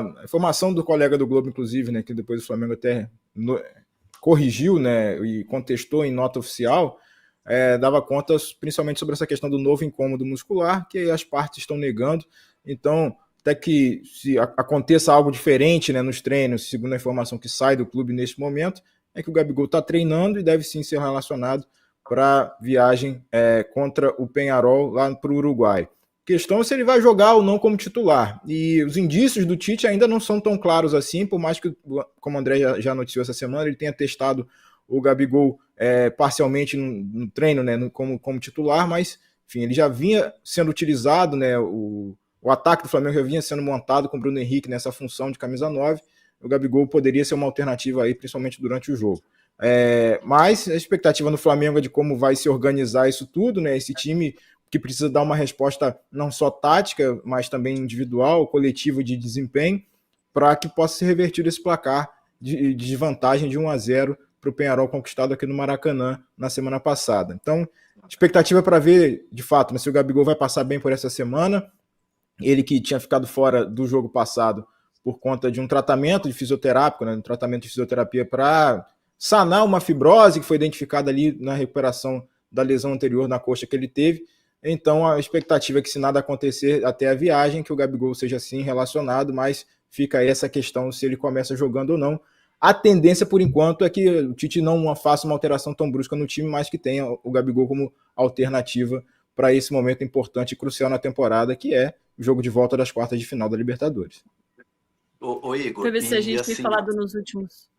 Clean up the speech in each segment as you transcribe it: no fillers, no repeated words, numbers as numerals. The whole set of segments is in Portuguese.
A informação do colega do Globo, inclusive, né, que depois o Flamengo até corrigiu, né, e contestou em nota oficial, dava conta principalmente sobre essa questão do novo incômodo muscular, que as partes estão negando. Então, até que se aconteça algo diferente, né, nos treinos, segundo a informação que sai do clube neste momento, é que o Gabigol está treinando e deve sim ser relacionado para viagem contra o Peñarol lá para o Uruguai. Questão é se ele vai jogar ou não como titular. E os indícios do Tite ainda não são tão claros assim, por mais que, como o André já noticiou essa semana, ele tenha testado o Gabigol parcialmente no treino, né, como titular, mas enfim, ele já vinha sendo utilizado, né, o ataque do Flamengo já vinha sendo montado com o Bruno Henrique nessa função de camisa 9. O Gabigol poderia ser uma alternativa aí, principalmente durante o jogo. Mas a expectativa no Flamengo é de como vai se organizar isso tudo, né? Esse time que precisa dar uma resposta não só tática, mas também individual, coletivo de desempenho, para que possa ser revertido esse placar de desvantagem de 1-0 para o Peñarol conquistado aqui no Maracanã na semana passada. Então, expectativa para ver, de fato, né, se o Gabigol vai passar bem por essa semana. Ele que tinha ficado fora do jogo passado por conta de um tratamento de fisioterápico, né, um tratamento de fisioterapia para sanar uma fibrose que foi identificada ali na recuperação da lesão anterior na coxa que ele teve. Então, a expectativa é que, se nada acontecer até a viagem, que o Gabigol seja sim relacionado, mas fica aí essa questão se ele começa jogando ou não. A tendência, por enquanto, é que o Tite não faça uma alteração tão brusca no time, mas que tenha o Gabigol como alternativa para esse momento importante e crucial na temporada, que é o jogo de volta das quartas de final da Libertadores. Ô Igor, PVC, a gente assim, tem falado nos últimos...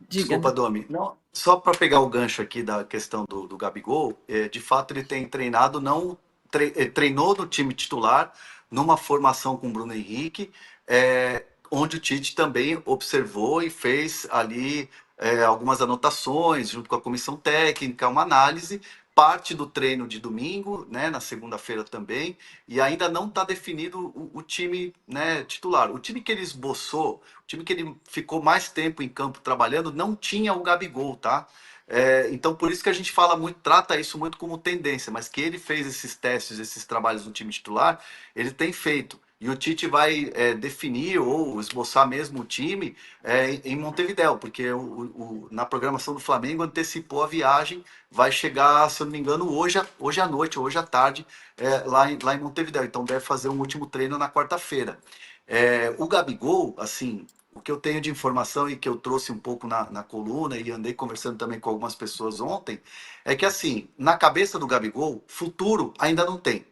Desculpa, Domi. Não, só para pegar o gancho aqui da questão do Gabigol, de fato ele tem treinado, treinou no time titular, numa formação com o Bruno Henrique, onde o Tite também observou e fez ali algumas anotações junto com a comissão técnica, uma análise, parte do treino de domingo, né, na segunda-feira também, e ainda não está definido o time, né, titular. O time que ele esboçou, o time que ele ficou mais tempo em campo trabalhando, não tinha o Gabigol, tá? Então, por isso que a gente fala muito, trata isso muito como tendência, mas que ele fez esses testes, esses trabalhos no time titular, ele tem feito. E o Tite vai definir ou esboçar mesmo o time em Montevidéu, porque na programação do Flamengo antecipou a viagem, vai chegar, se eu não me engano, hoje à noite, hoje à tarde, lá em Montevidéu. Então deve fazer um último treino na quarta-feira. O Gabigol, assim, o que eu tenho de informação e que eu trouxe um pouco na coluna e andei conversando também com algumas pessoas ontem, é que, assim, na cabeça do Gabigol, futuro ainda não tem.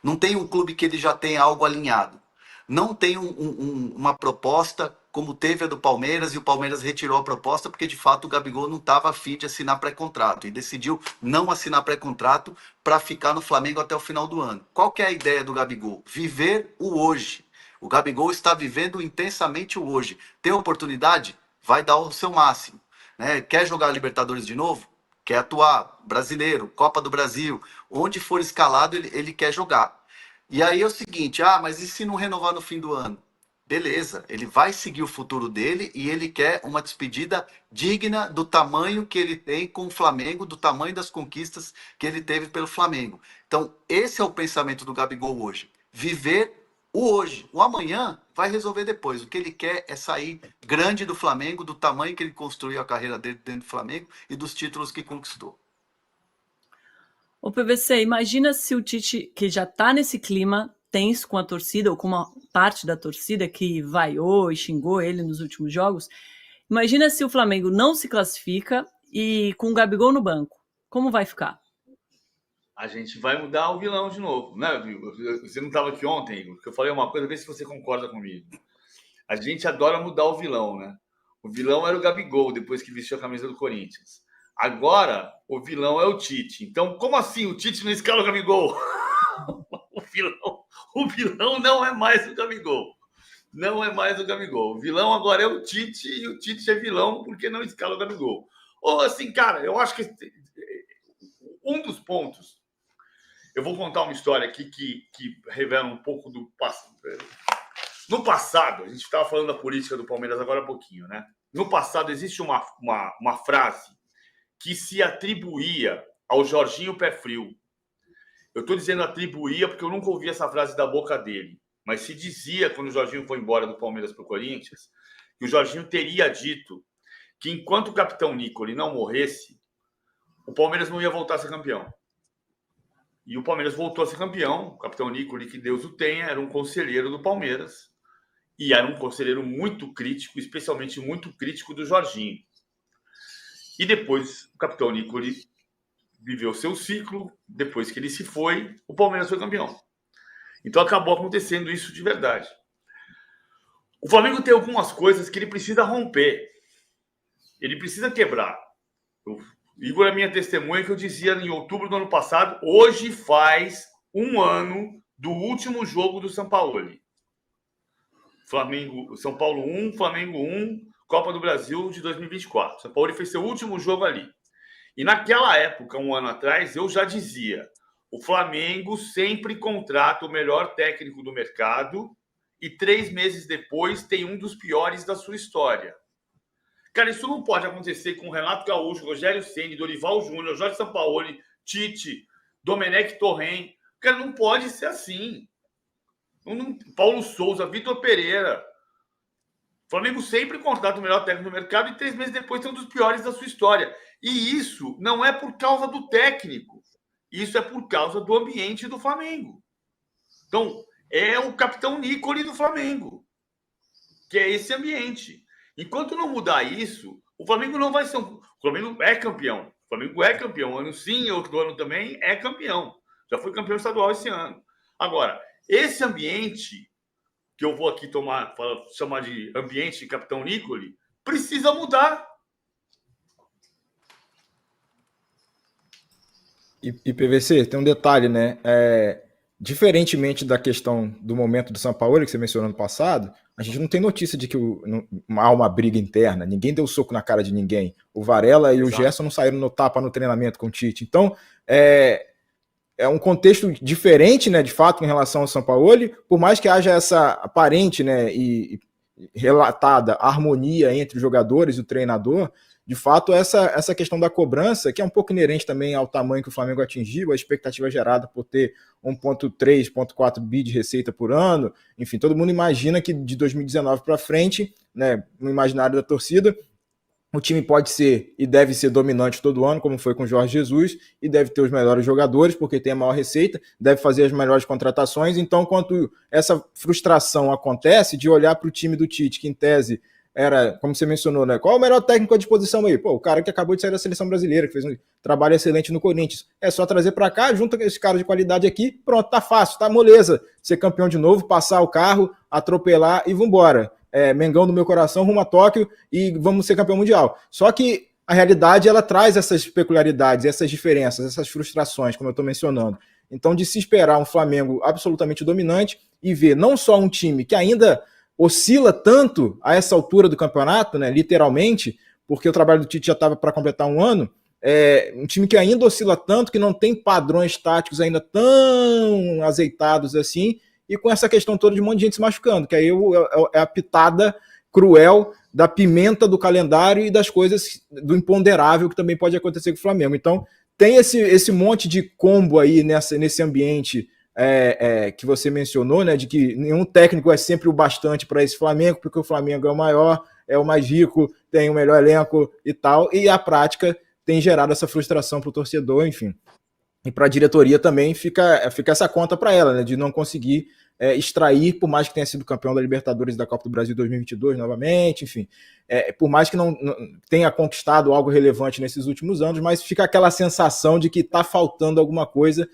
Não tem um clube que ele já tenha algo alinhado. Não tem uma proposta como teve a do Palmeiras, e o Palmeiras retirou a proposta porque, de fato, o Gabigol não estava a fim de assinar pré-contrato e decidiu não assinar pré-contrato para ficar no Flamengo até o final do ano. Qual que é a ideia do Gabigol? Viver o hoje. O Gabigol está vivendo intensamente o hoje. Tem oportunidade? Vai dar o seu máximo. Né? Quer jogar Libertadores de novo? Quer atuar, brasileiro, Copa do Brasil, onde for escalado, ele quer jogar. E aí é o seguinte, mas e se não renovar no fim do ano? Beleza, ele vai seguir o futuro dele e ele quer uma despedida digna do tamanho que ele tem com o Flamengo, do tamanho das conquistas que ele teve pelo Flamengo. Então, esse é o pensamento do Gabigol hoje. Viver o hoje. O amanhã vai resolver depois. O que ele quer é sair grande do Flamengo, do tamanho que ele construiu a carreira dele dentro do Flamengo e dos títulos que conquistou. Ô PVC, imagina se o Tite, que já está nesse clima tenso com a torcida, ou com uma parte da torcida que vaiou e xingou ele nos últimos jogos, imagina se o Flamengo não se classifica e com o Gabigol no banco. Como vai ficar? A gente vai mudar o vilão de novo, né? Você não estava aqui ontem, Igor, porque eu falei uma coisa, vê se você concorda comigo. A gente adora mudar o vilão, né? O vilão era o Gabigol, depois que vestiu a camisa do Corinthians. Agora, o vilão é o Tite. Então, como assim o Tite não escala o Gabigol? O vilão não é mais o Gabigol. Não é mais o Gabigol. O vilão agora é o Tite, e o Tite é vilão porque não escala o Gabigol. Ou assim, cara, eu acho que um dos pontos... Eu vou contar uma história aqui que revela um pouco do passado. No passado, a gente estava falando da política do Palmeiras agora há pouquinho, né? No passado, existe uma frase que se atribuía ao Jorginho Pé Frio. Eu estou dizendo atribuía porque eu nunca ouvi essa frase da boca dele. mas se dizia, quando o Jorginho foi embora do Palmeiras para o Corinthians, que o Jorginho teria dito que enquanto o capitão Nicoli não morresse, o Palmeiras não ia voltar a ser campeão. E o Palmeiras voltou a ser campeão. O capitão Nicoli, que Deus o tenha, era um conselheiro do Palmeiras. E era um conselheiro muito crítico, especialmente muito crítico do Jorginho. E depois o capitão Nicoli viveu seu ciclo. Depois que ele se foi, o Palmeiras foi campeão. Então acabou acontecendo isso de verdade. O Flamengo tem algumas coisas que ele precisa romper. Ele precisa quebrar. Igor é minha testemunha que eu dizia em outubro do ano passado, hoje faz um ano do último jogo do Sampaoli. São Paulo 1, Flamengo 1, Copa do Brasil de 2024. São Paulo fez seu último jogo ali. E naquela época, um ano atrás, eu já dizia, o Flamengo sempre contrata o melhor técnico do mercado e 3 meses depois tem um dos piores da sua história. Cara, isso não pode acontecer com Renato Gaúcho, Rogério Ceni, Dorival Júnior, Jorge Sampaoli, Tite, Domenech Torrent. Cara, não pode ser assim. Paulo Souza, Vitor Pereira. O Flamengo sempre contrata o melhor técnico do mercado e 3 meses depois tem um dos piores da sua história. E isso não é por causa do técnico. Isso é por causa do ambiente do Flamengo. Então, é o capitão Nicoli do Flamengo, que é esse ambiente. Enquanto não mudar isso, o Flamengo não vai ser o Flamengo é campeão. O Flamengo é campeão. Ano sim, outro ano também é campeão. Já foi campeão estadual esse ano. Agora, esse ambiente, que eu vou aqui chamar de ambiente de capitão Nicoli, precisa mudar. E PVC, tem um detalhe, né? Diferentemente da questão do momento do Sampaoli, que você mencionou no passado, a gente não tem notícia de que há uma briga interna, ninguém deu soco na cara de ninguém. O Varela e o Gerson não saíram no tapa no treinamento com o Tite. Então, é um contexto diferente, né, de fato, em relação ao Sampaoli, por mais que haja essa aparente, né, e relatada harmonia entre os jogadores e o treinador, de fato, essa questão da cobrança, que é um pouco inerente também ao tamanho que o Flamengo atingiu, a expectativa gerada por ter 1,3, 1,4 bi de receita por ano, enfim, todo mundo imagina que de 2019 para frente, né, no imaginário da torcida, o time pode ser e deve ser dominante todo ano, como foi com o Jorge Jesus, e deve ter os melhores jogadores, porque tem a maior receita, deve fazer as melhores contratações. Então, quando essa frustração acontece de olhar para o time do Tite, que em tese era, como você mencionou, né? Qual é o melhor técnico à disposição aí? Pô, o cara que acabou de sair da seleção brasileira, que fez um trabalho excelente no Corinthians. É só trazer para cá, junta esse cara de qualidade aqui, pronto, tá fácil, tá moleza. Ser campeão de novo, passar o carro, atropelar e vambora. Mengão do meu coração, rumo a Tóquio e vamos ser campeão mundial. Só que a realidade, ela traz essas peculiaridades, essas diferenças, essas frustrações, como eu estou mencionando. Então, de se esperar um Flamengo absolutamente dominante e ver não só um time que ainda oscila tanto a essa altura do campeonato, né, literalmente, porque o trabalho do Tite já estava para completar um ano, um time que ainda oscila tanto, que não tem padrões táticos ainda tão azeitados assim, e com essa questão toda de um monte de gente se machucando, que aí é a pitada cruel da pimenta do calendário e das coisas do imponderável que também pode acontecer com o Flamengo. Então, tem esse monte de combo aí nesse ambiente que você mencionou, né, de que nenhum técnico é sempre o bastante para esse Flamengo, porque o Flamengo é o maior, é o mais rico, tem o melhor elenco e tal, e a prática tem gerado essa frustração para o torcedor, enfim. E para a diretoria também fica essa conta para ela, né, de não conseguir extrair, por mais que tenha sido campeão da Libertadores e da Copa do Brasil 2022 novamente, enfim, por mais que não tenha conquistado algo relevante nesses últimos anos, mas fica aquela sensação de que está faltando alguma coisa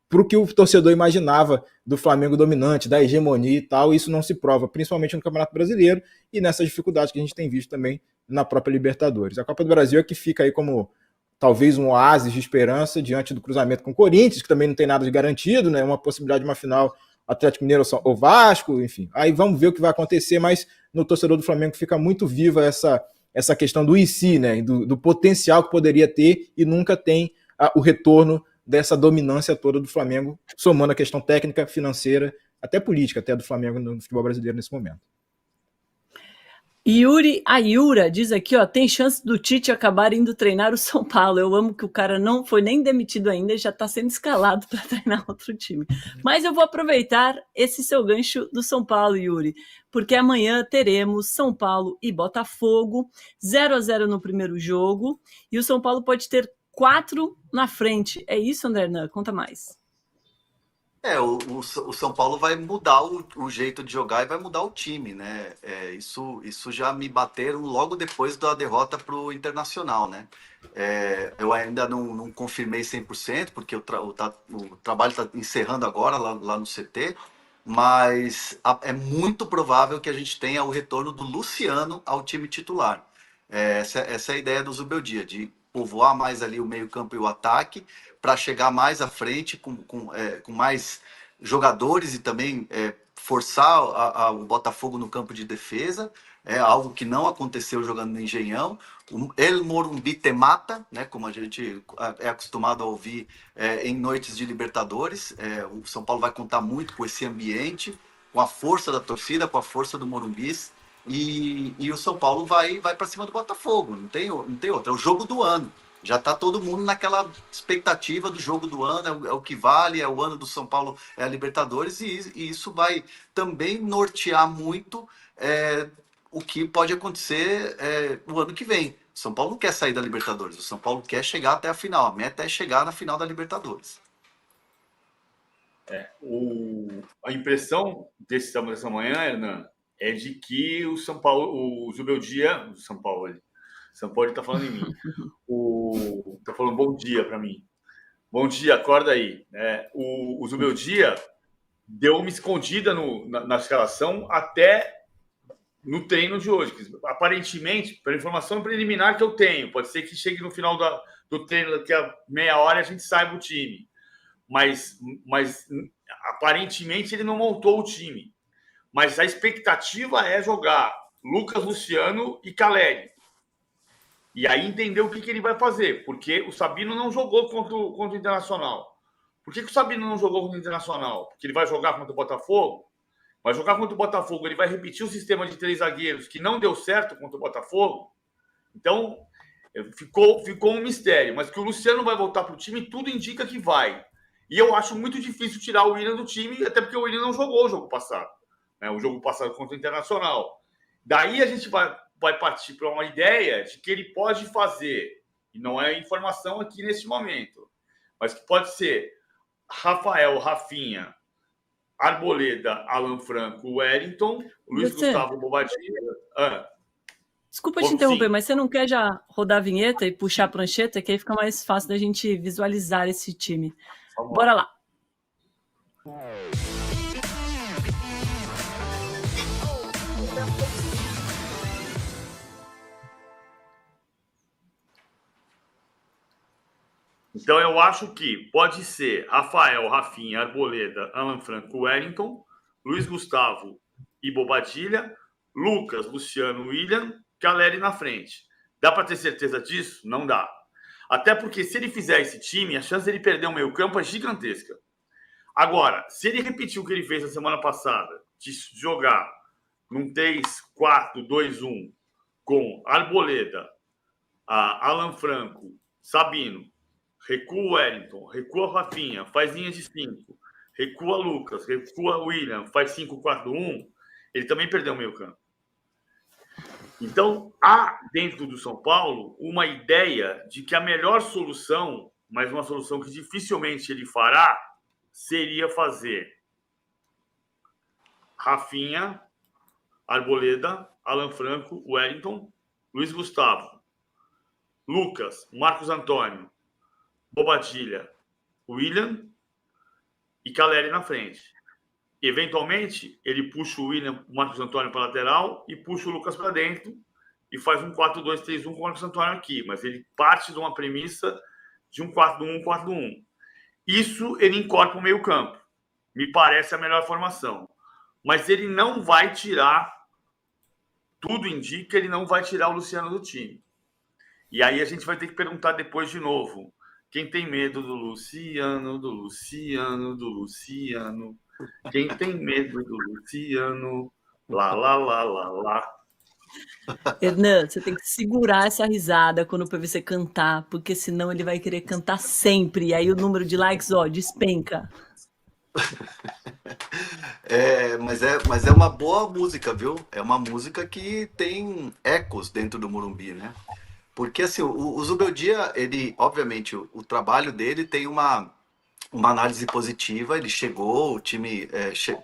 para o que o torcedor imaginava do Flamengo dominante, da hegemonia e tal, e isso não se prova, principalmente no Campeonato Brasileiro e nessas dificuldades que a gente tem visto também na própria Libertadores. A Copa do Brasil é que fica aí como talvez um oásis de esperança diante do cruzamento com o Corinthians, que também não tem nada de garantido, né? Uma possibilidade de uma final Atlético Mineiro ou Vasco, enfim. Aí vamos ver o que vai acontecer, mas no torcedor do Flamengo fica muito viva essa questão do IC, né? Do potencial que poderia ter e nunca tem o retorno dessa dominância toda do Flamengo, somando a questão técnica, financeira, até política, até do Flamengo no futebol brasileiro nesse momento. Yuri Ayura diz aqui, ó, tem chance do Tite acabar indo treinar o São Paulo. Eu amo que o cara não foi nem demitido ainda e já está sendo escalado para treinar outro time. Mas eu vou aproveitar esse seu gancho do São Paulo, Yuri, porque amanhã teremos São Paulo e Botafogo, 0-0 no primeiro jogo, e o São Paulo pode ter 4 na frente. É isso, André Hernan? Conta mais. O São Paulo vai mudar o jeito de jogar e vai mudar o time, né? Isso já me bateram logo depois da derrota para o Internacional, né? Eu ainda não confirmei 100%, porque o trabalho está encerrando agora lá no CT, mas é muito provável que a gente tenha o retorno do Luciano ao time titular. Essa é a ideia do Zubeldia, de povoar mais ali o meio-campo e o ataque, para chegar mais à frente com mais jogadores e também forçar o Botafogo no campo de defesa, algo que não aconteceu jogando no Engenhão. El Morumbi te mata, né, como a gente é acostumado a ouvir em noites de Libertadores. O São Paulo vai contar muito com esse ambiente, com a força da torcida, com a força do Morumbi. E o São Paulo vai para cima do Botafogo, não tem outra. É o jogo do ano. Já está todo mundo naquela expectativa do jogo do ano, é o que vale, é o ano do São Paulo, é a Libertadores, e isso vai também nortear muito o que pode acontecer o ano que vem. O São Paulo não quer sair da Libertadores, o São Paulo quer chegar até a final, a meta é chegar na final da Libertadores. A impressão dessa manhã, Hernan, é de que o São Paulo, o Zubeldia, o São Paulo está falando em mim. Está falando bom dia para mim. Bom dia, acorda aí. O Zubeldia deu uma escondida na escalação até no treino de hoje. Aparentemente, pela informação preliminar que eu tenho, pode ser que chegue no final do treino, daqui a meia hora, a gente saiba o time. Mas aparentemente ele não montou o time. Mas a expectativa é jogar Lucas, Luciano e Caleri. E aí entender o que ele vai fazer. Porque o Sabino não jogou contra o Internacional. Por que o Sabino não jogou contra o Internacional? Porque ele vai jogar contra o Botafogo? Vai jogar contra o Botafogo, ele vai repetir o sistema de 3 zagueiros que não deu certo contra o Botafogo. Então, ficou um mistério. Mas que o Luciano vai voltar para o time, tudo indica que vai. E eu acho muito difícil tirar o Willian do time, até porque o Willian não jogou o jogo passado. O jogo passado contra o Internacional. Daí a gente vai partir para uma ideia de que ele pode fazer, e não é informação aqui nesse momento, mas que pode ser Rafael, Rafinha, Arboleda, Alan Franco, Wellington, Luiz Gustavo, Bobadilla. Desculpa te interromper, mas você não quer já rodar a vinheta e puxar a prancheta, que aí fica mais fácil da gente visualizar esse time. Bora lá. Então, eu acho que pode ser Rafael, Rafinha, Arboleda, Alan Franco, Wellington, Luiz Gustavo e Bobadilla, Lucas, Luciano, Willian, Caleri na frente. Dá para ter certeza disso? Não dá. Até porque se ele fizer esse time, a chance dele perder o meio-campo é gigantesca. Agora, se ele repetir o que ele fez na semana passada, de jogar num 3-4-2-1 com Arboleda, Alan Franco, Sabino, recua o Wellington, recua o Rafinha, faz linha de 5, recua Lucas, recua o Willian, faz 5-4-1, ele também perdeu o meio campo. Então, há dentro do São Paulo uma ideia de que a melhor solução, mas uma solução que dificilmente ele fará, seria fazer Rafinha, Arboleda, Alan Franco, Wellington, Luiz Gustavo, Lucas, Marcos Antônio, Bobadilla, Willian e Caleri na frente. Eventualmente, ele puxa o Willian, o Marcos Antônio para a lateral e puxa o Lucas para dentro e faz um 4-2-3-1 com o Marcos Antônio aqui. Mas ele parte de uma premissa de um 4-1, 4-1. Isso ele incorpora o meio campo. Me parece a melhor formação. Mas ele não vai tirar, tudo indica, ele não vai tirar o Luciano do time. E aí a gente vai ter que perguntar depois de novo. Quem tem medo do Luciano, do Luciano, do Luciano? Quem tem medo do Luciano? Lá, lá, lá, lá, lá. Hernan, você tem que segurar essa risada quando o PVC cantar, porque senão ele vai querer cantar sempre. E aí o número de likes, ó, despenca. Mas é uma boa música, viu? É uma música que tem ecos dentro do Morumbi, né? Porque assim, o Zubeldia, ele, obviamente, o trabalho dele tem uma análise positiva. Ele chegou, o time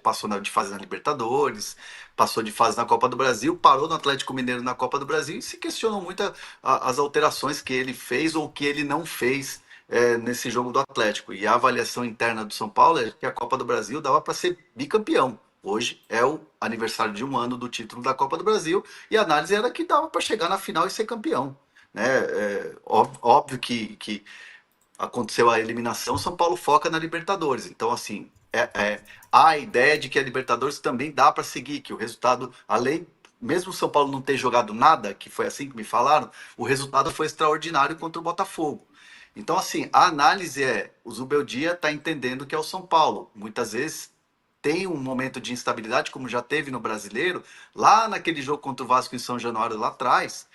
passou de fase na Libertadores, passou de fase na Copa do Brasil, parou no Atlético Mineiro na Copa do Brasil e se questionam muito as alterações que ele fez ou que ele não fez nesse jogo do Atlético. E a avaliação interna do São Paulo é que a Copa do Brasil dava para ser bicampeão. Hoje é o aniversário de 1 ano do título da Copa do Brasil e a análise era que dava para chegar na final e ser campeão. Né? Óbvio que aconteceu a eliminação, São Paulo foca na Libertadores. Então, assim, há a ideia de que a Libertadores também dá para seguir, que o resultado, além, mesmo o São Paulo não ter jogado nada, que foi assim que me falaram, o resultado foi extraordinário contra o Botafogo. Então, assim, a análise o Zubeldia está entendendo que é o São Paulo. Muitas vezes tem um momento de instabilidade, como já teve no Brasileiro, lá naquele jogo contra o Vasco em São Januário lá atrás,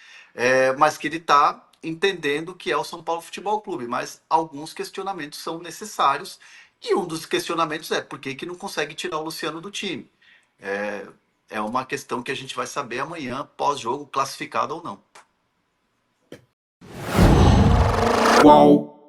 mas que ele está entendendo que é o São Paulo Futebol Clube, mas alguns questionamentos são necessários, e um dos questionamentos é por que não consegue tirar o Luciano do time. É uma questão que a gente vai saber amanhã, pós-jogo, classificado ou não. Qual